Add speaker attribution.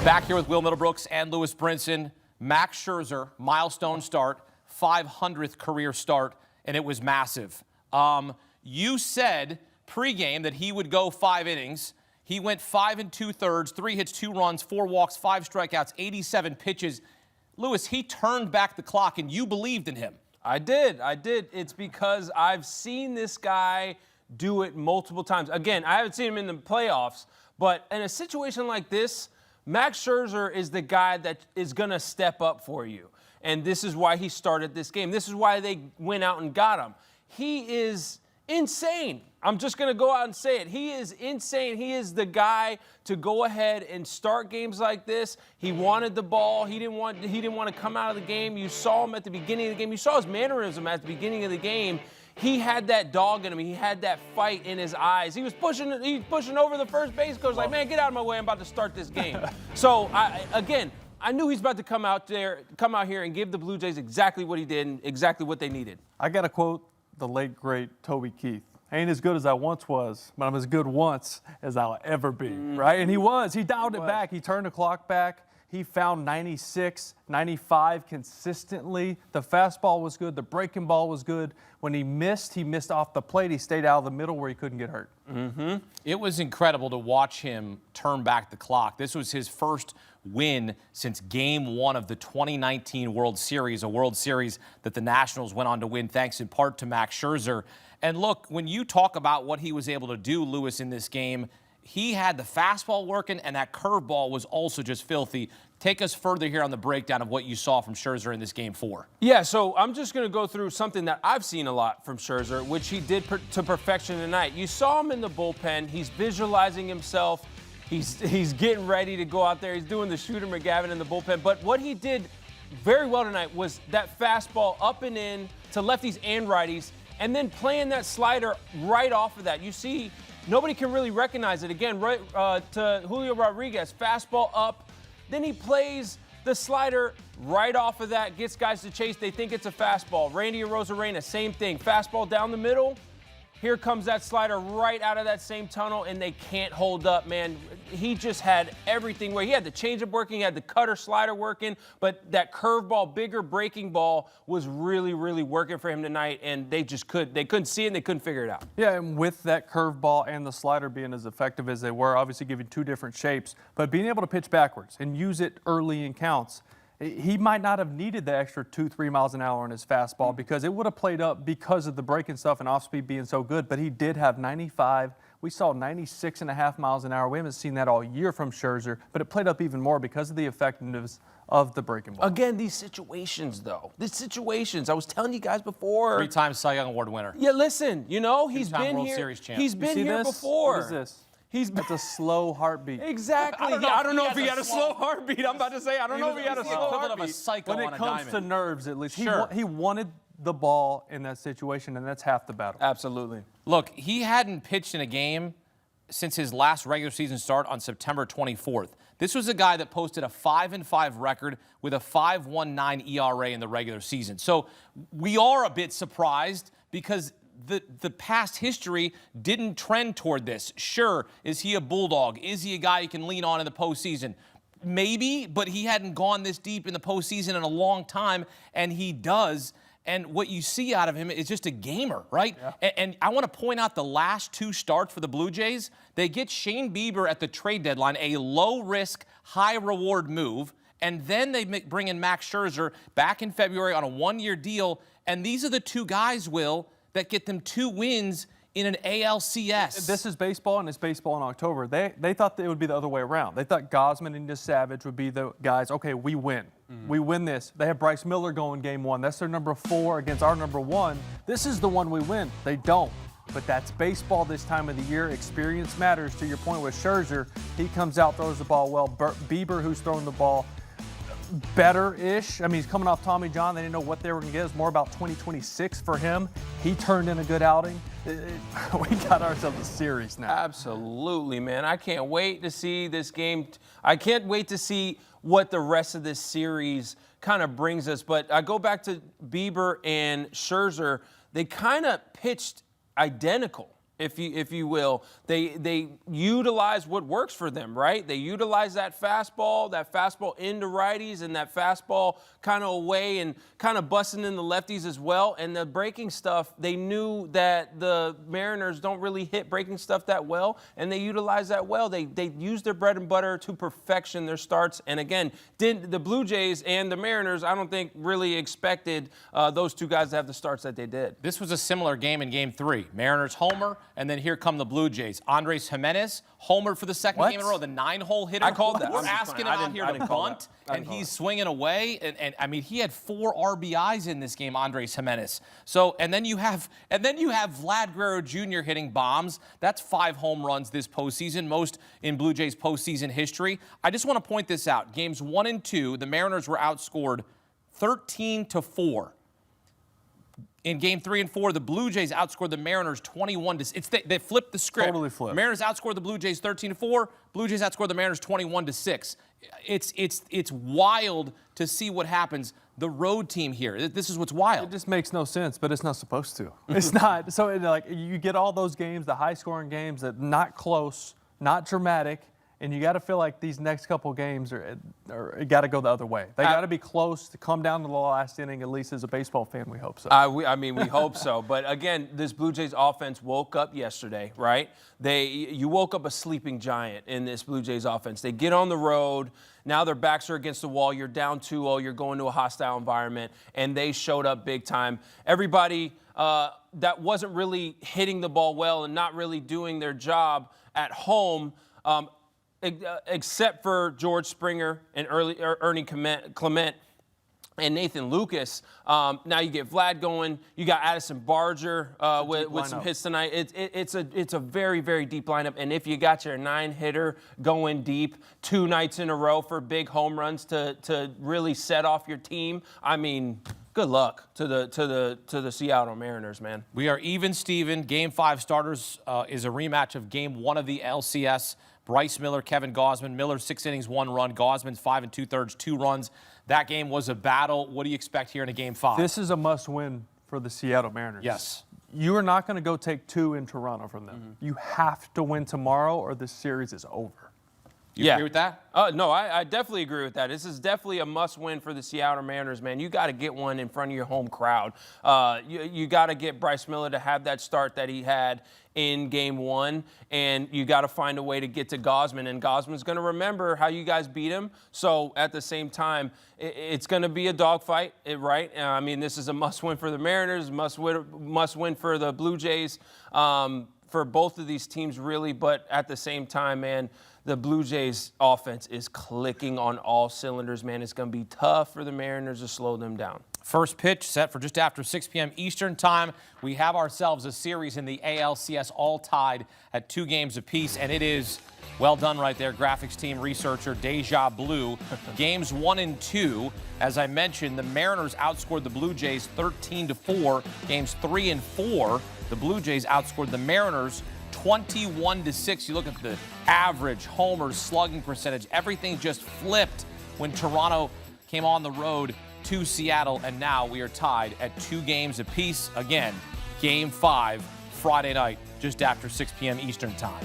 Speaker 1: Back here with Will Middlebrooks and Lewis Brinson. Max Scherzer, milestone start, 500th career start, and it was massive. You said pregame that he would go 5 innings. He went 5 2/3, 3 hits, 2 runs, 4 walks, 5 strikeouts, 87 pitches. Lewis, he turned back the clock, and you believed in him.
Speaker 2: I did. It's because I've seen this guy do it multiple times. Again, I haven't seen him in the playoffs, but in a situation like this, Max Scherzer is the guy that is going to step up for you. And this is why he started this game. This is why they went out and got him. He is insane. I'm just going to go out and say it. He is insane. He is the guy to go ahead and start games like this. He wanted the ball. He didn't want to come out of the game. You saw him at the beginning of the game. You saw his mannerism at the beginning of the game. He had that dog in him. He had that fight in his eyes. He was pushing over the first base coach, like, man, get out of my way. I'm about to start this game. So, I knew he's about to come out here and give the Blue Jays exactly what he did and exactly what they needed.
Speaker 3: I got to quote the late, great Toby Keith. I ain't as good as I once was, but I'm as good once as I'll ever be, right? And he was. He dialed it back. He turned the clock back. He found 96, 95 consistently. The fastball was good. The breaking ball was good. When he missed off the plate. He stayed out of the middle where he couldn't get hurt.
Speaker 1: It was incredible to watch him turn back the clock. This was his first win since Game 1 of the 2019 World Series, a World Series that the Nationals went on to win thanks in part to Max Scherzer. And look, when you talk about what he was able to do, Lewis, in this game, he had the fastball working, and that curveball was also just filthy. Take us further here on the breakdown of what you saw from Scherzer in this Game 4.
Speaker 2: Yeah, so I'm just going to go through something that I've seen a lot from Scherzer, which he did to perfection tonight. You saw him in the bullpen. He's visualizing himself. He's getting ready to go out there. He's doing the Shooter McGavin in the bullpen. But what he did very well tonight was that fastball up and in to lefties and righties, and then playing that slider right off of that. You see, nobody can really recognize it. Again, right to Julio Rodriguez, fastball up. Then he plays the slider right off of that, gets guys to chase. They think it's a fastball. Randy Arozarena, same thing. Fastball down the middle. Here comes that slider right out of that same tunnel, and they can't hold up, man. He just had everything where he had the changeup working, he had the cutter slider working, but that curveball, bigger breaking ball was really, really working for him tonight, and they couldn't see it and they couldn't figure it out.
Speaker 3: Yeah, and with that curveball and the slider being as effective as they were, obviously giving 2 different shapes, but being able to pitch backwards and use it early in counts, he might not have needed the extra 2-3 miles an hour on his fastball because it would have played up because of the breaking stuff and off speed being so good. But he did have 95. We saw 96.5 miles an hour. We haven't seen that all year from Scherzer, but it played up even more because of the effectiveness of the breaking ball.
Speaker 2: Again, these situations, though. I was telling you guys before.
Speaker 1: 3-time Cy Young Award winner.
Speaker 2: Yeah, listen, you know, he's been
Speaker 1: World
Speaker 2: here.
Speaker 1: Series champ.
Speaker 2: He's been here before.
Speaker 3: What is this? It's a slow heartbeat.
Speaker 2: Exactly. I don't know if he had a slow heartbeat. I'm about to say, I don't know if he had a slow heartbeat.
Speaker 1: Of a psycho
Speaker 3: when it comes to nerves, at least,
Speaker 1: Sure.
Speaker 3: he wanted the ball in that situation, and that's half the battle.
Speaker 2: Absolutely.
Speaker 1: Look, he hadn't pitched in a game since his last regular season start on September 24th. This was a guy that posted a 5-5 record with a 5.19 ERA in the regular season. So we are a bit surprised because the past history didn't trend toward this. Sure, is he a bulldog? Is he a guy you can lean on in the postseason? Maybe, but he hadn't gone this deep in the postseason in a long time, and he does. And what you see out of him is just a gamer, right? Yeah. And I want to point out the last 2 starts for the Blue Jays. They get Shane Bieber at the trade deadline, a low-risk, high-reward move. And then they bring in Max Scherzer back in February on a 1-year deal. And these are the 2 guys, Will, that get them 2 wins in an ALCS.
Speaker 3: This is baseball, and it's baseball in October. They thought that it would be the other way around. They thought Gausman and Savage would be the guys, okay, we win. We win this. They have Bryce Miller going Game 1. That's their number 4 against our number 1. This is the one we win. They don't. But that's baseball this time of the year. Experience matters. To your point with Scherzer, he comes out, throws the ball well. Bieber, who's throwing the ball better-ish. I mean, he's coming off Tommy John. They didn't know what they were going to get. It's more about 2026 for him. He turned in a good outing. We got ourselves a series now.
Speaker 2: Absolutely, man. I can't wait to see this game. I can't wait to see what the rest of this series kind of brings us. But I go back to Bieber and Scherzer. They kind of pitched identical if you will. They utilize what works for them, right? They utilize that fastball into righties, and that fastball kind of away and kind of busting in the lefties as well. And the breaking stuff, they knew that the Mariners don't really hit breaking stuff that well, and they utilize that well. They use their bread and butter to perfection their starts. And again, the Blue Jays and the Mariners, I don't think really expected those two guys to have the starts that they did.
Speaker 1: This was a similar game in Game 3. Mariners homer, and then here come the Blue Jays. Andres Gimenez homered for the second game in a row, the 9-hole hitter.
Speaker 2: I called that.
Speaker 1: We're asking him out here to bunt, and he's swinging away. And I mean, he had 4 RBIs in this game, Andres Gimenez. So, and then you have Vlad Guerrero Jr. hitting bombs. That's 5 home runs this postseason, most in Blue Jays postseason history. I just want to point this out. Games 1 and 2, the Mariners were outscored 13-4. In Game 3 and 4, the Blue Jays outscored the Mariners 21-6. They flipped the script.
Speaker 3: Totally flipped.
Speaker 1: Mariners outscored the Blue Jays 13-4. Blue Jays outscored the Mariners 21-6. It's wild to see what happens. The road team here. This is what's wild.
Speaker 3: It just makes no sense, but it's not supposed to. It's not. So like you get all those games, the high-scoring games that not close, not dramatic. And you got to feel like these next couple games are got to go the other way. They got to be close to come down to the last inning, at least as a baseball fan, we hope so.
Speaker 2: I mean, we hope so. But again, this Blue Jays offense woke up yesterday, right? You woke up a sleeping giant in this Blue Jays offense. They get on the road. Now their backs are against the wall. You're down 2-0. You're going to a hostile environment, and they showed up big time. Everybody that wasn't really hitting the ball well and not really doing their job at home, except for George Springer and Ernie Clement and Nathan Lucas. Now you get Vlad going. You got Addison Barger with some hits tonight. It's a very, very deep lineup. And if you got your 9-hitter going deep 2 nights in a row for big home runs to really set off your team, I mean, good luck to the Seattle Mariners, man.
Speaker 1: We are even, Steven. Game 5 starters is a rematch of Game 1 of the ALCS. Bryce Miller, Kevin Gausman. Miller, 6 innings, 1 run. Gausman's 5 2/3, 2 runs. That game was a battle. What do you expect here in a Game 5?
Speaker 3: This is a must-win for the Seattle Mariners.
Speaker 1: Yes.
Speaker 3: You are not going to go take 2 in Toronto from them. Mm-hmm. You have to win tomorrow or the series is over.
Speaker 1: You agree with that?
Speaker 2: No, I definitely agree with that. This is definitely a must-win for the Seattle Mariners, man. You got to get one in front of your home crowd. You got to get Bryce Miller to have that start that he had in Game 1, and you got to find a way to get to Gausman, and Gausman's going to remember how you guys beat him. So at the same time, it's going to be a dogfight, right? I mean, this is a must-win for the Mariners, must-win for the Blue Jays, for both of these teams, really. But at the same time, man, the Blue Jays offense is clicking on all cylinders, man. It's going to be tough for the Mariners to slow them down.
Speaker 1: First pitch set for just after 6 p.m. Eastern time. We have ourselves a series in the ALCS, all tied at 2 games apiece, and it is well done right there, graphics team researcher Deja Blue. Games 1 and 2, as I mentioned, the Mariners outscored the Blue Jays 13-4. Games 3 and 4, the Blue Jays outscored the Mariners 21-6. You look at the average, homers, slugging percentage, everything just flipped when Toronto came on the road to Seattle, and now we are tied at 2 games apiece. Again, Game 5, Friday night, just after 6 p.m. Eastern time.